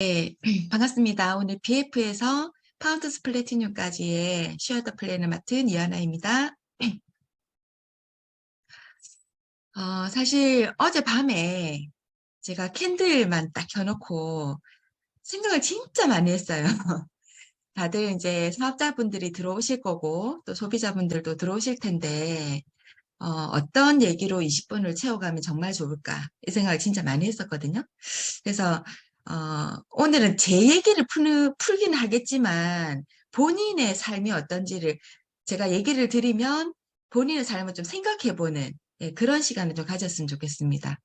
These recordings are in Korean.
네, 반갑습니다. 오늘 BF에서 파운드스 플래티늄까지의 쉐어더 플랜을 맡은 이하나입니다. 사실 어젯밤에 제가 캔들만 딱 켜놓고 생각을 진짜 많이 했어요. 다들 이제 사업자분들이 들어오실 거고 또 소비자분들도 들어오실 텐데 어떤 얘기로 20분을 채워가면 정말 좋을까 이 생각을 진짜 많이 했었거든요. 그래서 오늘은 제 얘기를 풀긴 하겠지만 본인의 삶이 어떤지를 제가 얘기를 드리면 본인의 삶을 좀 생각해보는 그런 시간을 좀 가졌으면 좋겠습니다.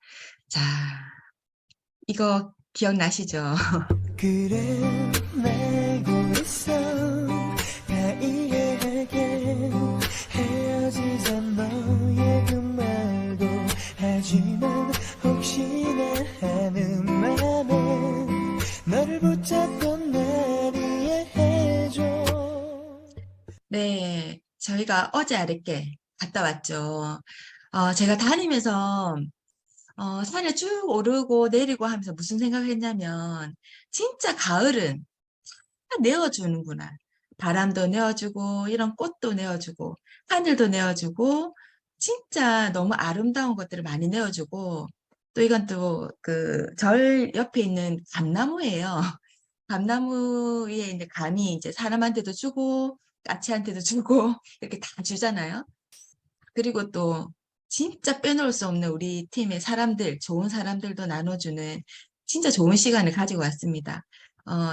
자, 이거 기억나시죠? 그래 말고 있어 다 이해할게 헤어지자 너의 그 말도 하지만 혹시나 하는 맘에 너를 붙잡던 날 이해해줘. 네, 저희가 어제 아랫게 갔다 왔죠. 제가 다니면서 산에 쭉 오르고 내리고 하면서 무슨 생각을 했냐면 진짜 가을은 다 내어주는구나. 바람도 내어주고 이런 꽃도 내어주고 하늘도 내어주고 진짜 너무 아름다운 것들을 많이 내어주고 또 이건 또 그 절 옆에 있는 감나무예요. 감나무 위에 이제 감이 이제 사람한테도 주고 까치한테도 주고 이렇게 다 주잖아요. 그리고 또 진짜 빼놓을 수 없는 우리 팀의 사람들, 좋은 사람들도 나눠주는 진짜 좋은 시간을 가지고 왔습니다.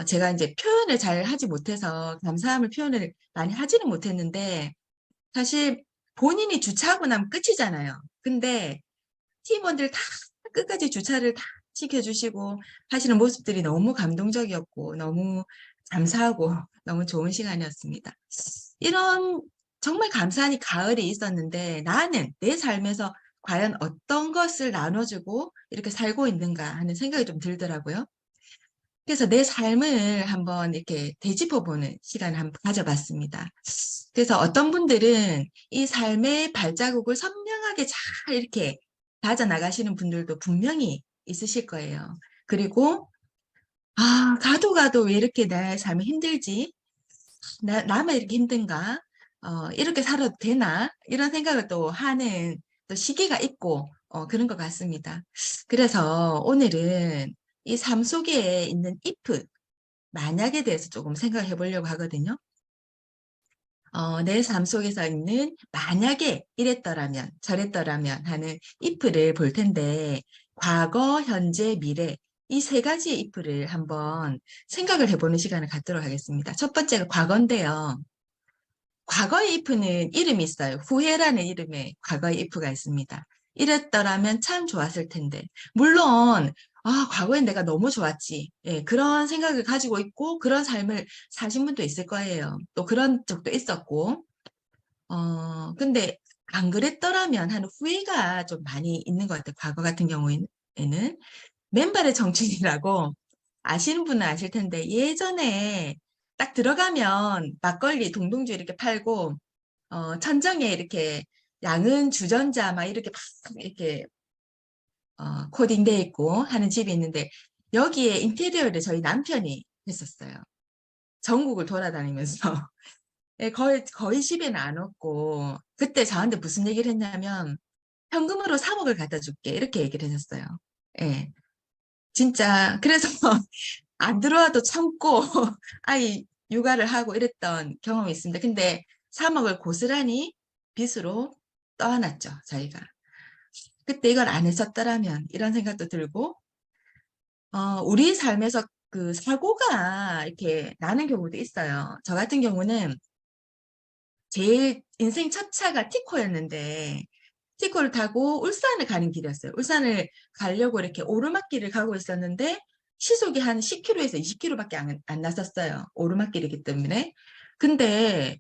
제가 이제 표현을 잘 하지 못해서 감사함을 표현을 많이 하지는 못했는데 사실 본인이 주차하고 나면 끝이잖아요. 근데 팀원들 다 끝까지 주차를 다 지켜주시고 하시는 모습들이 너무 감동적이었고 너무 감사하고 너무 좋은 시간이었습니다. 이런 정말 감사한 이 가을이 있었는데 나는 내 삶에서 과연 어떤 것을 나눠주고 이렇게 살고 있는가 하는 생각이 좀 들더라고요. 그래서 내 삶을 한번 이렇게 되짚어보는 시간을 한번 가져봤습니다. 그래서 어떤 분들은 이 삶의 발자국을 선명하게 잘 이렇게 다져나가시는 분들도 분명히 있으실 거예요. 그리고 가도 가도 왜 이렇게 내 삶이 힘들지? 나만 이렇게 힘든가? 이렇게 살아도 되나? 이런 생각을 또 하는 또 시기가 있고, 그런 것 같습니다. 그래서 오늘은 이 삶 속에 있는 if, 만약에 대해서 조금 생각해 보려고 하거든요. 내 삶 속에서 있는 만약에 이랬더라면, 저랬더라면 하는 if를 볼 텐데, 과거, 현재, 미래, 이 세 가지 if를 한번 생각을 해보는 시간을 갖도록 하겠습니다. 첫 번째가 과거인데요. 과거의 if는 이름이 있어요. 후회라는 이름의 과거의 if가 있습니다. 이랬더라면 참 좋았을 텐데. 물론, 과거엔 내가 너무 좋았지. 예, 그런 생각을 가지고 있고, 그런 삶을 사신 분도 있을 거예요. 또 그런 적도 있었고. 근데 안 그랬더라면 하는 후회가 좀 많이 있는 것 같아요. 과거 같은 경우에는. 맨발의 정춘이라고 아시는 분은 아실 텐데 예전에 딱 들어가면 막걸리 동동주 이렇게 팔고 천정에 이렇게 양은 주전자 막 이렇게 막 이렇게 코딩돼 있고 하는 집이 있는데 여기에 인테리어를 저희 남편이 했었어요. 전국을 돌아다니면서 예, 거의 집에는 안 왔고 그때 저한테 무슨 얘기를 했냐면 현금으로 3억을 갖다 줄게 이렇게 얘기를 하셨어요. 예. 진짜 그래서 안 들어와도 참고 아이 육아를 하고 이랬던 경험이 있습니다. 근데 3억을 고스란히 빚으로 떠안았죠, 저희가. 그때 이걸 안 했었더라면 이런 생각도 들고 우리 삶에서 그 사고가 이렇게 나는 경우도 있어요. 저 같은 경우는 제일 인생 첫 차가 티코였는데 티코를 타고 울산을 가는 길이었어요. 울산을 가려고 이렇게 오르막길을 가고 있었는데 시속이 한 10km에서 20km밖에 안 났었어요. 오르막길이기 때문에. 근데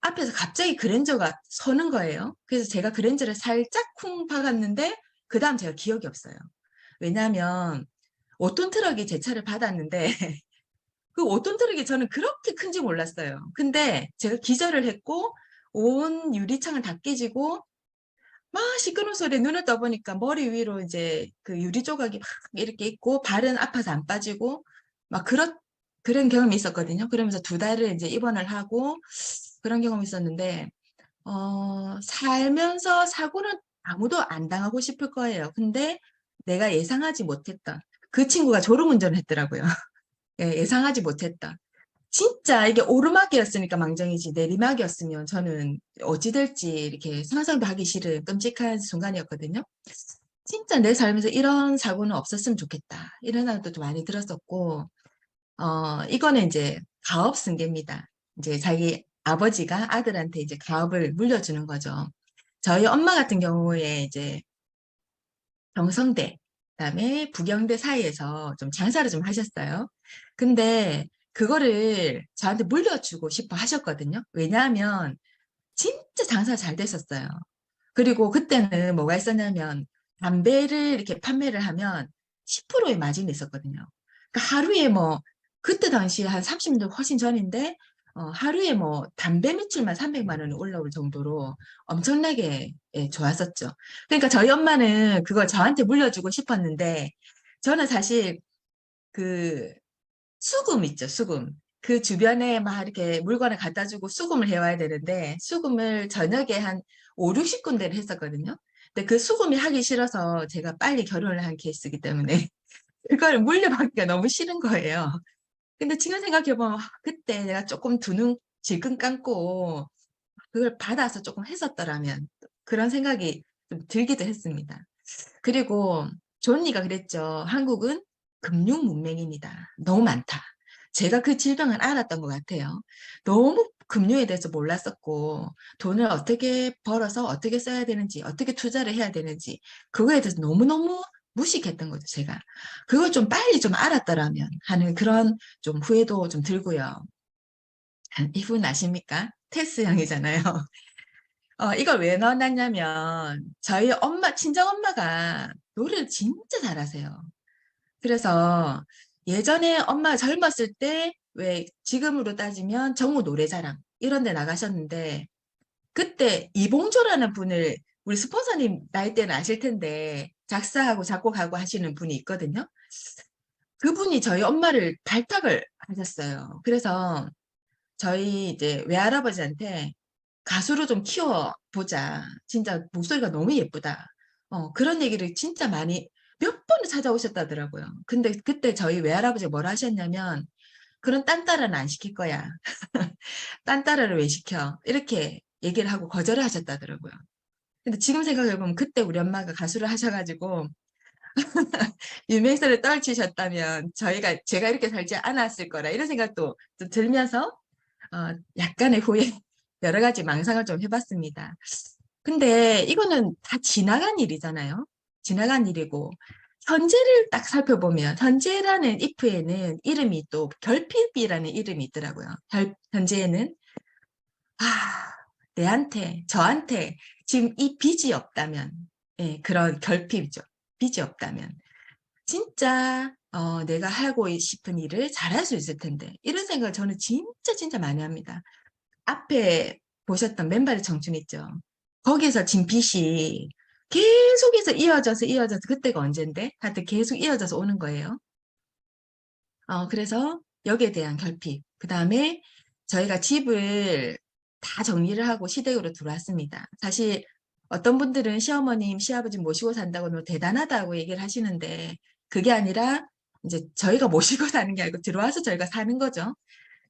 앞에서 갑자기 그랜저가 서는 거예요. 그래서 제가 그랜저를 살짝 쿵 박았는데 그 다음 제가 기억이 없어요. 왜냐하면 5톤 트럭이 제 차를 받았는데 그 5톤 트럭이 저는 그렇게 큰지 몰랐어요. 근데 제가 기절을 했고 온 유리창을 다 깨지고 막 시끄러운 소리에 눈을 떠보니까 머리 위로 이제 그 유리 조각이 막 이렇게 있고 발은 아파서 안 빠지고 막 그런 경험이 있었거든요. 그러면서 2달을 이제 입원을 하고 그런 경험이 있었는데, 살면서 사고는 아무도 안 당하고 싶을 거예요. 근데 내가 예상하지 못했던, 그 친구가 졸음운전을 했더라고요. 예, 예상하지 못했던. 진짜 이게 오르막이었으니까 망정이지 내리막이었으면 저는 어찌 될지 이렇게 상상도 하기 싫은 끔찍한 순간이었거든요. 진짜 내 삶에서 이런 사고는 없었으면 좋겠다. 이런 생각도 많이 들었었고, 이거는 이제 가업 승계입니다. 이제 자기 아버지가 아들한테 이제 가업을 물려주는 거죠. 저희 엄마 같은 경우에 이제 경성대, 그다음에 부경대 사이에서 좀 장사를 좀 하셨어요. 근데 그거를 저한테 물려주고 싶어 하셨거든요. 왜냐하면 진짜 장사 잘 됐었어요. 그리고 그때는 뭐가 있었냐면 담배를 이렇게 판매를 하면 10%의 마진이 있었거든요. 그러니까 하루에 뭐 그때 당시에 한 30년 훨씬 전인데 하루에 뭐 담배 매출만 300만 원이 올라올 정도로 엄청나게 예, 좋았었죠. 그러니까 저희 엄마는 그걸 저한테 물려주고 싶었는데 저는 사실 그 수금 있죠, 수금. 그 주변에 막 이렇게 물건을 갖다 주고 수금을 해와야 되는데, 수금을 저녁에 한 5, 60군데를 했었거든요. 근데 그 수금이 하기 싫어서 제가 빨리 결혼을 한 케이스이기 때문에, 그걸 물려받기가 너무 싫은 거예요. 근데 지금 생각해보면, 그때 내가 조금 두 눈 질끈 감고, 그걸 받아서 조금 했었더라면, 그런 생각이 좀 들기도 했습니다. 그리고 존니가 그랬죠. 한국은 금융 문맹입니다. 너무 많다. 제가 그 질병을 알았던 것 같아요. 너무 금융에 대해서 몰랐었고, 돈을 어떻게 벌어서 어떻게 써야 되는지, 어떻게 투자를 해야 되는지, 그거에 대해서 너무너무 무식했던 거죠, 제가. 그걸 좀 빨리 좀 알았더라면 하는 그런 좀 후회도 좀 들고요. 이분 아십니까? 테스 형이잖아요. 이걸 왜 넣어놨냐면, 저희 엄마, 친정엄마가 노래를 진짜 잘하세요. 그래서 예전에 엄마가 젊었을 때, 왜 지금으로 따지면 정우 노래자랑 이런 데 나가셨는데, 그때 이봉조라는 분을 우리 스폰서님 나이 때는 아실 텐데, 작사하고 작곡하고 하시는 분이 있거든요. 그분이 저희 엄마를 발탁을 하셨어요. 그래서 저희 이제 외할아버지한테 가수로 좀 키워보자. 진짜 목소리가 너무 예쁘다. 그런 얘기를 진짜 많이 몇 번을 찾아오셨다더라고요. 근데 그때 저희 외할아버지가 뭐라 하셨냐면, 그런 딴따라는 안 시킬 거야. 딴따라를 왜 시켜? 이렇게 얘기를 하고 거절을 하셨다더라고요. 근데 지금 생각해보면 그때 우리 엄마가 가수를 하셔가지고 유명세를 떨치셨다면 제가 이렇게 살지 않았을 거라 이런 생각도 좀 들면서 약간의 후회, 여러 가지 망상을 좀 해봤습니다. 근데 이거는 다 지나간 일이잖아요. 지나간 일이고, 현재를 딱 살펴보면, 현재라는 if에는 이름이 또 결핍이라는 이름이 있더라고요. 현재에는, 아, 저한테 지금 이 빚이 없다면, 예, 그런 결핍이죠. 빚이 없다면. 진짜, 내가 하고 싶은 일을 잘할 수 있을 텐데. 이런 생각을 저는 진짜 진짜 많이 합니다. 앞에 보셨던 맨발의 청춘 있죠. 거기에서 진 빚이 계속해서 이어져서 그때가 언젠데? 하여튼 계속 이어져서 오는 거예요. 그래서 여기에 대한 결핍. 그 다음에 저희가 집을 다 정리를 하고 시댁으로 들어왔습니다. 사실 어떤 분들은 시어머님, 시아버지 모시고 산다고 뭐 대단하다고 얘기를 하시는데 그게 아니라 이제 저희가 모시고 사는 게 아니고 들어와서 저희가 사는 거죠.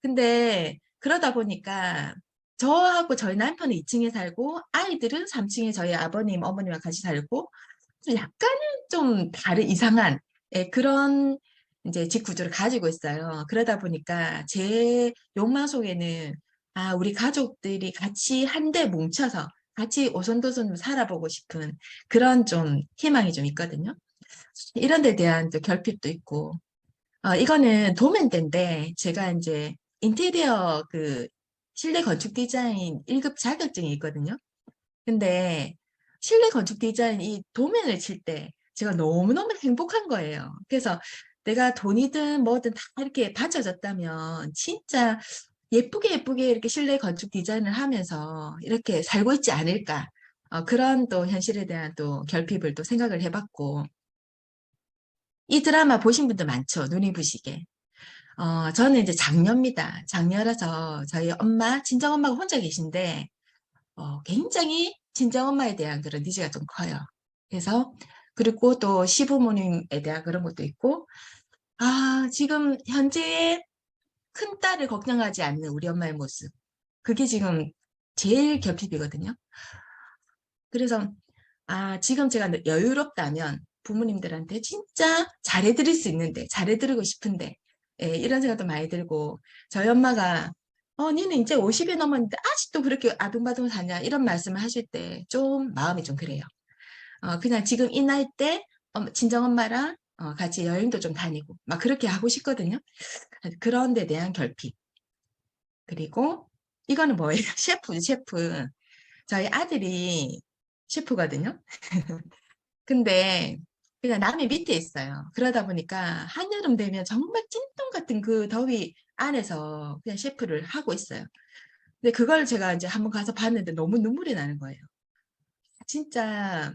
근데 그러다 보니까 저하고 저희 남편은 2층에 살고 아이들은 3층에 저희 아버님, 어머니와 같이 살고 좀 약간은 좀 이상한 예, 그런 이제 집 구조를 가지고 있어요. 그러다 보니까 제 욕망 속에는 우리 가족들이 같이 한데 뭉쳐서 같이 오손도손 살아보고 싶은 그런 좀 희망이 좀 있거든요. 이런 데 대한 또 결핍도 있고 이거는 도면대인데 제가 이제 인테리어 그 실내 건축 디자인 1급 자격증이 있거든요. 근데 실내 건축 디자인 이 도면을 칠 때 제가 너무너무 행복한 거예요. 그래서 내가 돈이든 뭐든 다 이렇게 받쳐졌다면 진짜 예쁘게 예쁘게 이렇게 실내 건축 디자인을 하면서 이렇게 살고 있지 않을까. 그런 또 현실에 대한 또 결핍을 또 생각을 해봤고 이 드라마 보신 분들 많죠. 눈이 부시게. 저는 이제 장녀입니다. 장녀라서 저희 엄마, 친정엄마가 혼자 계신데, 굉장히 친정엄마에 대한 그런 니즈가 좀 커요. 그래서, 그리고 또 시부모님에 대한 그런 것도 있고, 지금 현재의 큰딸을 걱정하지 않는 우리 엄마의 모습. 그게 지금 제일 결핍이거든요. 그래서, 지금 제가 여유롭다면 부모님들한테 진짜 잘해드릴 수 있는데, 잘해드리고 싶은데, 예, 이런 생각도 많이 들고, 저희 엄마가, 니는 이제 50이 넘었는데 아직도 그렇게 아둥바둥 사냐, 이런 말씀을 하실 때 좀 마음이 좀 그래요. 그냥 지금 이 나이 때 친정엄마랑 같이 여행도 좀 다니고, 막 그렇게 하고 싶거든요. 그런 데 대한 결핍. 그리고 이거는 뭐예요? 셰프, 셰프. 저희 아들이 셰프거든요. 근데 그냥 남이 밑에 있어요. 그러다 보니까 한여름 되면 정말 찐통 같은 그 더위 안에서 그냥 셰프를 하고 있어요. 근데 그걸 제가 이제 한번 가서 봤는데 너무 눈물이 나는 거예요. 진짜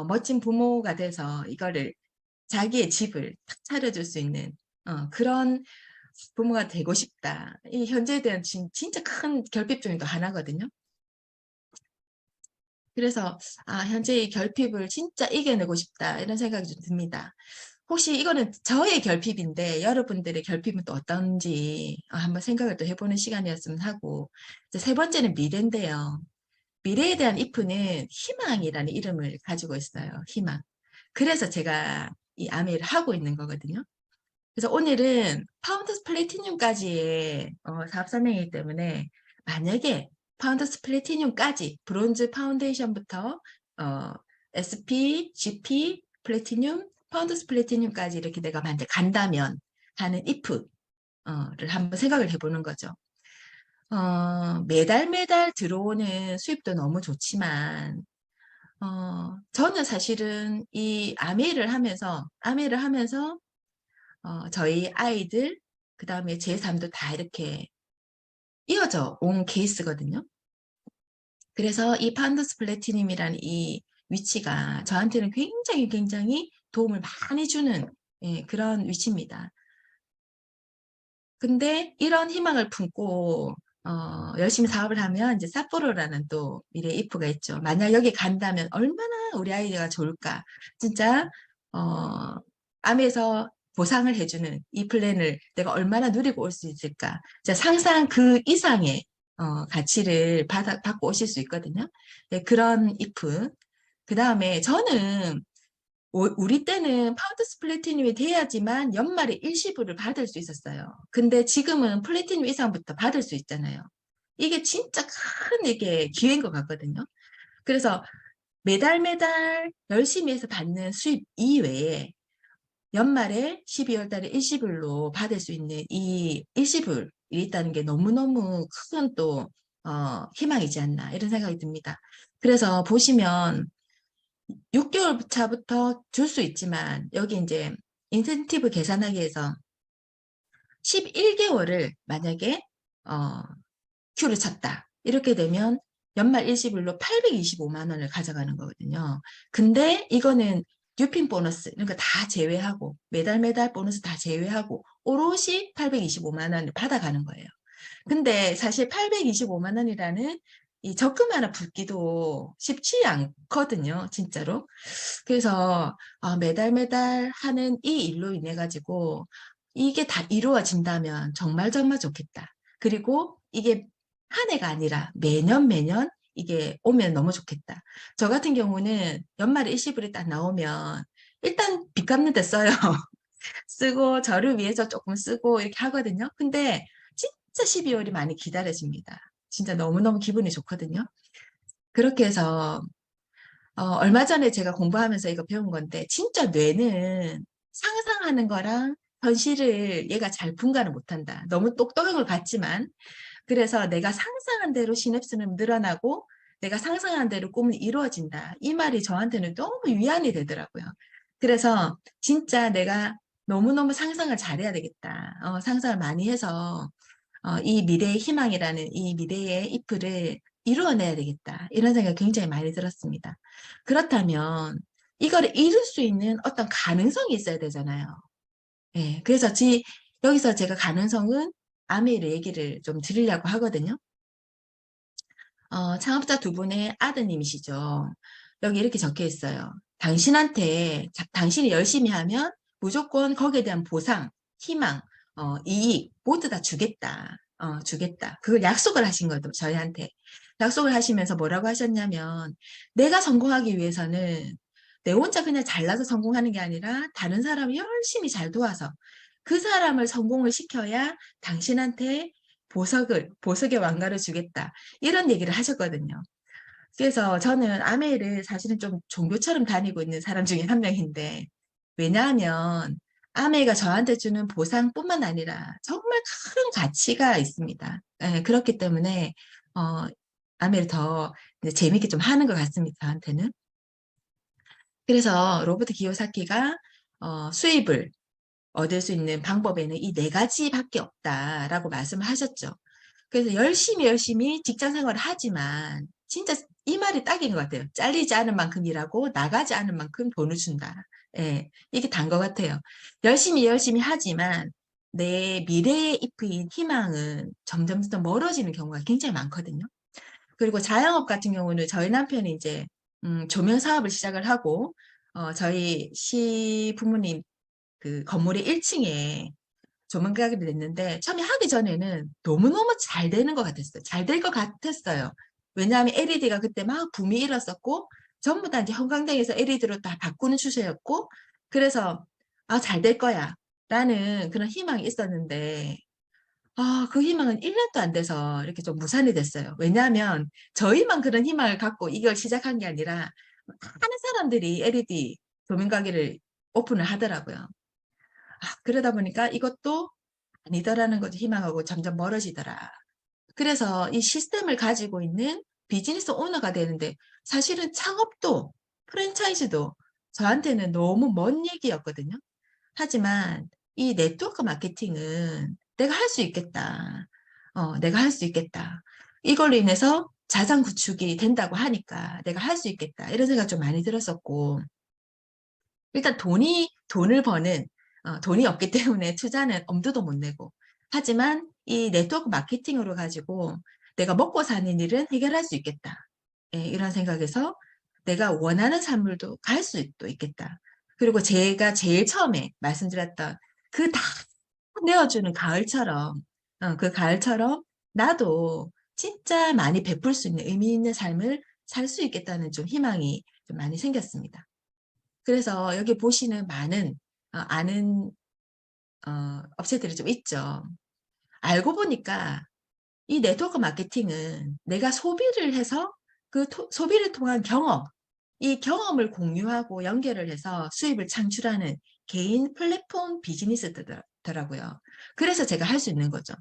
멋진 부모가 돼서 이거를 자기의 집을 탁 차려줄 수 있는 그런 부모가 되고 싶다. 이 현재에 대한 진짜 큰 결핍 중에 또 하나거든요. 그래서 현재의 결핍을 진짜 이겨내고 싶다 이런 생각이 좀 듭니다. 혹시 이거는 저의 결핍인데 여러분들의 결핍은 또 어떤지 한번 생각을 또 해보는 시간이었으면 하고 이제 세 번째는 미래인데요. 미래에 대한 if는 희망이라는 이름을 가지고 있어요. 희망. 그래서 제가 이 아메이를 하고 있는 거거든요. 그래서 오늘은 파운더스 플래티늄까지의 사업 설명이기 때문에 만약에 파운더스 플래티늄까지 브론즈 파운데이션부터 어, SP, GP, 플래티늄, 파운더스 플래티늄까지 이렇게 내가 만약 간다면 하는 if를 한번 생각을 해보는 거죠. 매달 매달 들어오는 수입도 너무 좋지만 저는 사실은 이 아메를 하면서 저희 아이들, 그 다음에 제 삶도 다 이렇게 이어져 온 케이스거든요. 그래서 이 판더스 플래티늄이라는 이 위치가 저한테는 굉장히 굉장히 도움을 많이 주는 그런 위치입니다. 근데 이런 희망을 품고 열심히 사업을 하면 이제 삿포로라는 또 미래 이프가 있죠. 만약 여기 간다면 얼마나 우리 아이가 좋을까. 진짜 암에서 보상을 해주는 이 플랜을 내가 얼마나 누리고 올 수 있을까. 진짜 상상 그 이상의 가치를 받고 오실 수 있거든요. 네, 그런 이프. 그 다음에 저는 우리 때는 파운드스 플래티늄이 돼야지만 연말에 일시불을 받을 수 있었어요. 근데 지금은 플래티늄 이상부터 받을 수 있잖아요. 이게 진짜 큰 이게 기회인 것 같거든요. 그래서 매달 매달 열심히 해서 받는 수입 이외에 연말에 12월 달에 일시불로 받을 수 있는 이 일시불이 있다는 게 너무너무 큰 또 희망이지 않나 이런 생각이 듭니다. 그래서 보시면 6개월 차부터 줄 수 있지만 여기 이제 인센티브 계산하기 위해서 11개월을 만약에 큐를 쳤다. 이렇게 되면 연말 일시불로 825만 원을 가져가는 거거든요. 근데 이거는 뉴핀 보너스 이런 거 다 제외하고 매달 매달 보너스 다 제외하고 오롯이 825만 원을 받아가는 거예요. 근데 사실 825만 원이라는 이 적금 하나 붓기도 쉽지 않거든요, 진짜로. 그래서 매달 매달 하는 이 일로 인해 가지고 이게 다 이루어진다면 정말 정말 좋겠다. 그리고 이게 한 해가 아니라 매년 매년 이게 오면 너무 좋겠다. 저 같은 경우는 연말에 일시불이 딱 나오면 일단 빚 갚는 데 써요. 쓰고 저를 위해서 조금 쓰고 이렇게 하거든요. 근데 진짜 12월이 많이 기다려집니다. 진짜 너무너무 기분이 좋거든요. 그렇게 해서 얼마 전에 제가 공부하면서 이거 배운 건데 진짜 뇌는 상상하는 거랑 현실을 얘가 잘 분간을 못한다. 너무 똑똑한 걸 같지만 그래서 내가 상상한 대로 시냅스는 늘어나고 내가 상상한 대로 꿈은 이루어진다. 이 말이 저한테는 너무 위안이 되더라고요. 그래서 진짜 내가 너무너무 상상을 잘해야 되겠다. 상상을 많이 해서 이 미래의 희망이라는 이 미래의 이프를 이루어내야 되겠다. 이런 생각이 굉장히 많이 들었습니다. 그렇다면 이거를 이룰 수 있는 어떤 가능성이 있어야 되잖아요. 예, 그래서 여기서 제가 가능성은 아메이를 얘기를 좀 드리려고 하거든요. 창업자 두 분의 아드님이시죠. 여기 이렇게 적혀 있어요. 당신한테, 당신이 열심히 하면 무조건 거기에 대한 보상, 희망, 이익 모두 다 주겠다. 주겠다. 그걸 약속을 하신 거죠, 저희한테. 약속을 하시면서 뭐라고 하셨냐면, 내가 성공하기 위해서는 내 혼자 그냥 잘나서 성공하는 게 아니라 다른 사람을 열심히 잘 도와서 그 사람을 성공을 시켜야 당신한테 보석의 왕관을 주겠다. 이런 얘기를 하셨거든요. 그래서 저는 아메이를 사실은 좀 종교처럼 다니고 있는 사람 중에 한 명인데, 왜냐하면 아메이가 저한테 주는 보상뿐만 아니라 정말 큰 가치가 있습니다. 예, 그렇기 때문에, 어, 아메이를 더 이제 재밌게 좀 하는 것 같습니다, 저한테는. 그래서 로버트 기요사키가 수입을 얻을 수 있는 방법에는 이 네 가지밖에 없다라고 말씀을 하셨죠. 그래서 열심히 직장 생활을 하지만 진짜 이 말이 딱인 것 같아요. 잘리지 않은 만큼 일하고 나가지 않은 만큼 돈을 준다. 예, 이게 단 것 같아요. 열심히 하지만 내 미래의 잎인 희망은 점점 더 멀어지는 경우가 굉장히 많거든요. 그리고 자영업 같은 경우는 저희 남편이 이제 조명 사업을 시작을 하고 저희 시 부모님 그 건물의 1층에 조명 가게를 냈는데 처음에 하기 전에는 너무너무 잘 되는 것 같았어요. 잘 될 것 같았어요. 왜냐하면 LED가 그때 막 붐이 일었었고 전부 다 이제 형광등에서 LED로 다 바꾸는 추세였고 그래서 잘 될 거야 라는 그런 희망이 있었는데 그 희망은 1년도 안 돼서 이렇게 좀 무산이 됐어요. 왜냐하면 저희만 그런 희망을 갖고 이걸 시작한 게 아니라 많은 사람들이 LED 조명 가게를 오픈을 하더라고요. 그러다 보니까 이것도 아니더라는 거죠. 희망하고 점점 멀어지더라. 그래서 이 시스템을 가지고 있는 비즈니스 오너가 되는데 사실은 창업도 프랜차이즈도 저한테는 너무 먼 얘기였거든요. 하지만 이 네트워크 마케팅은 내가 할 수 있겠다. 내가 할 수 있겠다. 이걸로 인해서 자산 구축이 된다고 하니까 내가 할 수 있겠다. 이런 생각 좀 많이 들었었고 일단 돈을 버는, 돈이 없기 때문에 투자는 엄두도 못 내고. 하지만 이 네트워크 마케팅으로 가지고 내가 먹고 사는 일은 해결할 수 있겠다. 예, 이런 생각에서 내가 원하는 산물도 갈 수도 있겠다. 그리고 제가 제일 처음에 말씀드렸던 그 다 내어주는 가을처럼, 그 가을처럼 나도 진짜 많이 베풀 수 있는 의미 있는 삶을 살 수 있겠다는 좀 희망이 좀 많이 생겼습니다. 그래서 여기 보시는 많은 아는 업체들이 좀 있죠. 알고 보니까 이 네트워크 마케팅은 내가 소비를 해서 그 소비를 통한 경험, 이 경험을 공유하고 연결을 해서 수입을 창출하는 개인 플랫폼 비즈니스더라고요. 그래서 제가 할 수 있는 거죠.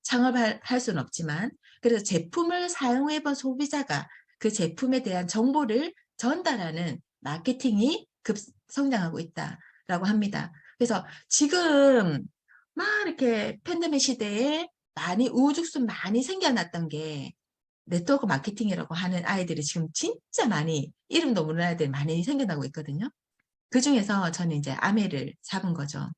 창업할 수는 없지만 그래서 제품을 사용해본 소비자가 그 제품에 대한 정보를 전달하는 마케팅이 급성장하고 있다라고 합니다. 그래서 지금 막 이렇게 팬데믹 시대에 많이 우후죽순 많이 생겨났던 게 네트워크 마케팅이라고 하는 아이들이 지금 진짜 많이 이름도 모르는 아이들이 많이 생겨나고 있거든요. 그중에서 저는 이제 아메를 잡은 거죠.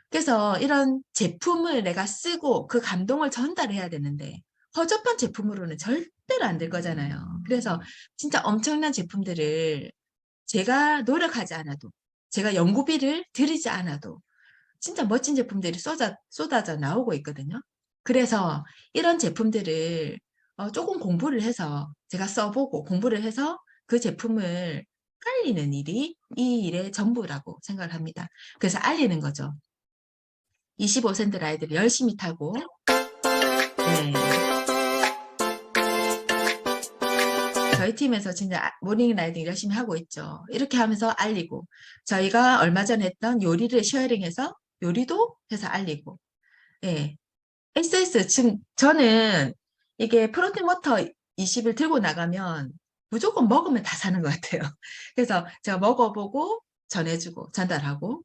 그래서 이런 제품을 내가 쓰고 그 감동을 전달해야 되는데 허접한 제품으로는 절대로 안 될 거잖아요. 그래서 진짜 엄청난 제품들을 제가 노력하지 않아도 제가 연구비를 들이지 않아도 진짜 멋진 제품들이 쏟아져 나오고 있거든요. 그래서 이런 제품들을 조금 공부를 해서 제가 써보고 공부를 해서 그 제품을 알리는 일이 이 일의 전부라고 생각을 합니다. 그래서 알리는 거죠. 25센트 라이드를 열심히 타고 네. 저희 팀에서 진짜 모닝 라이딩 열심히 하고 있죠. 이렇게 하면서 알리고 저희가 얼마 전에 했던 요리를 쉐어링해서 요리도 해서 알리고 예. SS 지금 저는 이게 프로틴 워터 20을 들고 나가면 무조건 먹으면 다 사는 것 같아요. 그래서 제가 먹어보고 전해주고 전달하고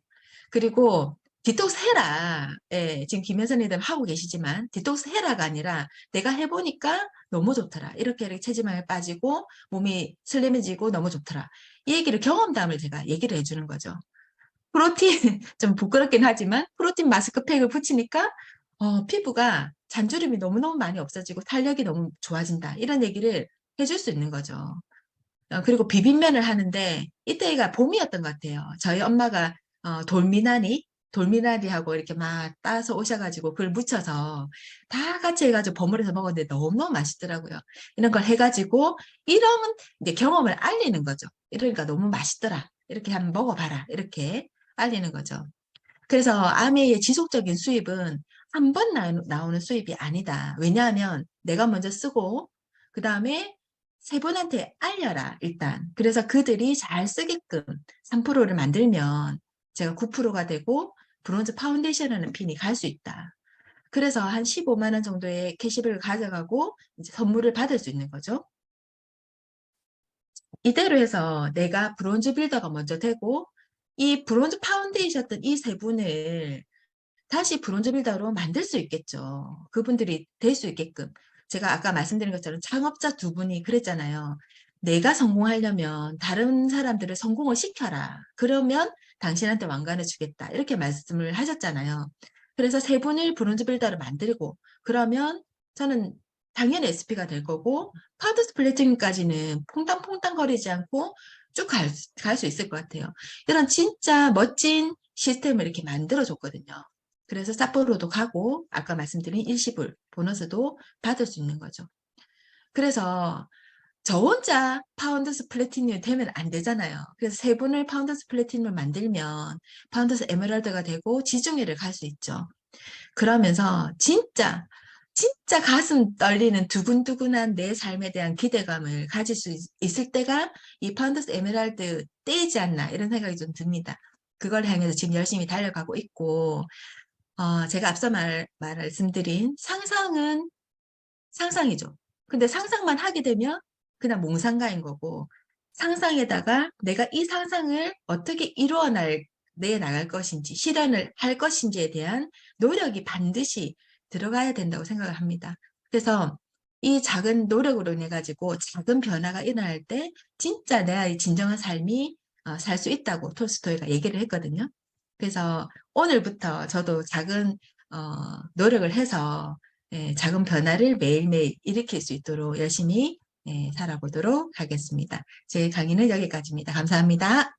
그리고 디톡스 해라. 예, 지금 김혜선이들 하고 계시지만 디톡스 해라가 아니라 내가 해보니까 너무 좋더라. 이렇게 체지방이 빠지고 몸이 슬림해지고 너무 좋더라. 이 얘기를 경험담을 제가 얘기를 해주는 거죠. 프로틴, 좀 부끄럽긴 하지만 프로틴 마스크팩을 붙이니까 피부가 잔주름이 너무너무 많이 없어지고 탄력이 너무 좋아진다. 이런 얘기를 해줄 수 있는 거죠. 그리고 비빔면을 하는데 이때가 봄이었던 것 같아요. 저희 엄마가 돌미나리하고 이렇게 막 따서 오셔가지고 그걸 무쳐서 다 같이 해가지고 버무려서 먹었는데 너무너무 맛있더라고요. 이런 걸 해가지고 이런 이제 경험을 알리는 거죠. 이러니까 너무 맛있더라. 이렇게 한번 먹어봐라. 이렇게 알리는 거죠. 그래서 아메의 지속적인 수입은 한 번 나오는 수입이 아니다. 왜냐하면 내가 먼저 쓰고 그 다음에 세 분한테 알려라, 일단. 그래서 그들이 잘 쓰게끔 3%를 만들면 제가 9%가 되고 브론즈 파운데이션이라는 핀이 갈 수 있다. 그래서 한 15만 원 정도의 캐시백을 가져가고 이제 선물을 받을 수 있는 거죠. 이대로 해서 내가 브론즈 빌더가 먼저 되고 이 브론즈 파운데이션던 이 세 분을 다시 브론즈 빌더로 만들 수 있겠죠. 그분들이 될 수 있게끔. 제가 아까 말씀드린 것처럼 창업자 두 분이 그랬잖아요. 내가 성공하려면 다른 사람들을 성공을 시켜라. 그러면 당신한테 왕관을 주겠다. 이렇게 말씀을 하셨잖아요. 그래서 세 분을 브론즈 빌더를 만들고 그러면 저는 당연히 SP가 될 거고 파우더 플래팅까지는 퐁당퐁당 거리지 않고 쭉 갈 수 있을 것 같아요. 이런 진짜 멋진 시스템을 이렇게 만들어 줬거든요. 그래서 삿포로도 가고 아까 말씀드린 일시불 보너스도 받을 수 있는 거죠. 그래서 저 혼자 파운더스 플래티늄이 되면 안 되잖아요. 그래서 세 분을 파운더스 플래티늄을 만들면 파운더스 에메랄드가 되고 지중해를 갈 수 있죠. 그러면서 진짜 가슴 떨리는 두근두근한 내 삶에 대한 기대감을 가질 수 있을 때가 이 파운더스 에메랄드 때이지 않나 이런 생각이 좀 듭니다. 그걸 향해서 지금 열심히 달려가고 있고 제가 앞서 말씀드린 상상은 상상이죠. 근데 상상만 하게 되면 그냥 몽상가인 거고, 상상에다가 내가 이 상상을 어떻게 내 나갈 것인지, 실현을 할 것인지에 대한 노력이 반드시 들어가야 된다고 생각을 합니다. 그래서 이 작은 노력으로 인해 가지고 작은 변화가 일어날 때 진짜 내가 진정한 삶이 살 수 있다고 톨스토이가 얘기를 했거든요. 그래서 오늘부터 저도 작은 노력을 해서 작은 변화를 매일매일 일으킬 수 있도록 열심히 살아보도록 하겠습니다. 제 강의는 여기까지입니다. 감사합니다.